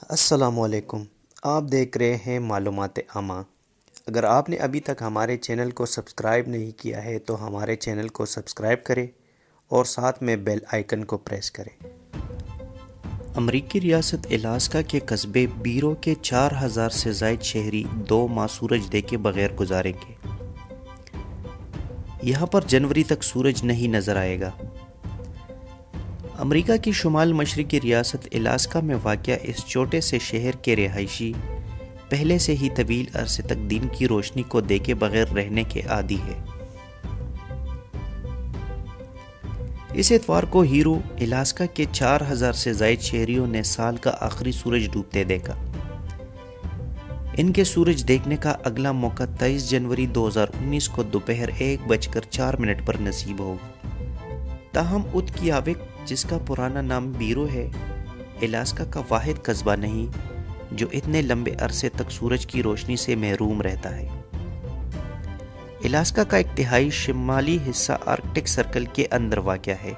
السلام علیکم۔ آپ دیکھ رہے ہیں معلومات عامہ۔ اگر آپ نے ابھی تک ہمارے چینل کو سبسکرائب نہیں کیا ہے تو ہمارے چینل کو سبسکرائب کریں اور ساتھ میں بیل آئیکن کو پریس کریں۔ امریکی ریاست الاسکا کے قصبے بیرو کے 4000 سے زائد شہری 2 ماہ سورج دیکھے بغیر گزاریں گے۔ یہاں پر جنوری تک سورج نہیں نظر آئے گا۔ امریکہ کی شمال مشرقی ریاست الاسکا میں واقع اس چھوٹے سے شہر کے رہائشی پہلے سے ہی طویل عرصے تک دن کی روشنی کو دیکھے بغیر رہنے کے عادی ہے۔ اس اتوار کو ہیرو، الاسکا کے 4000 سے زائد شہریوں نے سال کا آخری سورج ڈوبتے دیکھا۔ ان کے سورج دیکھنے کا اگلا موقع 23 جنوری 2019 کو دوپہر 1:04 پر نصیب ہوگا۔ تاہم اتکیاوک، جس کا پرانا نام بیرو ہے، الاسکا کا واحد قصبہ نہیں جو اتنے لمبے عرصے تک سورج کی روشنی سے محروم رہتا ہے۔ الاسکا کا ایک تہائی شمالی حصہ آرکٹک سرکل کے اندر واقع ہے۔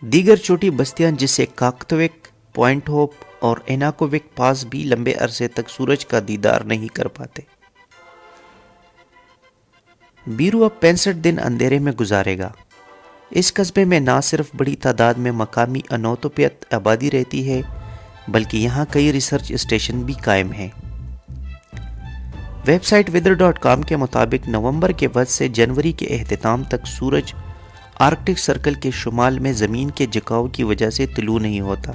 دیگر چھوٹی بستیاں جیسے کاکتوک، پوائنٹ ہوپ اور ایناکووک پاس بھی لمبے عرصے تک سورج کا دیدار نہیں کر پاتے۔ بیرو اب 65 دن اندھیرے میں گزارے گا۔ اس قصبے میں نہ صرف بڑی تعداد میں مقامی انوتوپیت آبادی رہتی ہے بلکہ یہاں کئی ریسرچ اسٹیشن بھی قائم ہیں۔ ویب سائٹ weather.com کے مطابق نومبر کے وسط سے جنوری کے اختتام تک سورج آرکٹک سرکل کے شمال میں زمین کے جھکاؤ کی وجہ سے طلوع نہیں ہوتا۔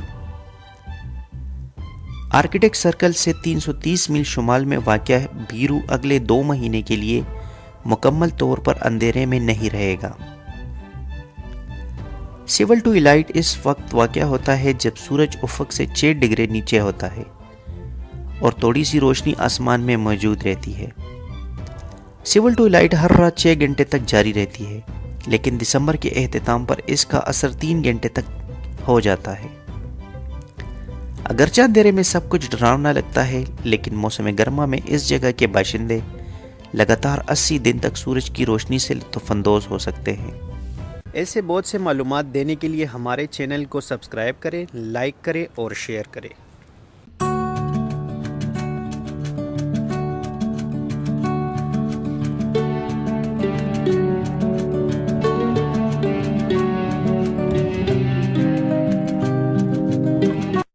آرکٹک سرکل سے 330 میل شمال میں واقع بیرو اگلے 2 مہینے کے لیے مکمل طور پر اندھیرے میں نہیں رہے گا۔ سیول ٹو ایلائٹ اس وقت واقع ہوتا ہے جب سورج افق سے 6 ڈگری نیچے ہوتا ہے اور تھوڑی سی روشنی آسمان میں موجود رہتی ہے۔ سیول ٹو ایلائٹ ہر رات 6 گھنٹے تک جاری رہتی ہے، لیکن دسمبر کے اختتام پر اس کا اثر 3 گھنٹے تک ہو جاتا ہے۔ اگرچہ اندھیرے میں سب کچھ ڈراؤنا لگتا ہے، لیکن موسم گرما میں اس جگہ کے باشندے لگاتار 80 دن تک سورج کی روشنی سے لطف اندوز ہو سکتے ہیں۔ ایسے بہت سے معلومات دینے کے لیے ہمارے چینل کو سبسکرائب کریں، لائک کریں اور شیئر کریں۔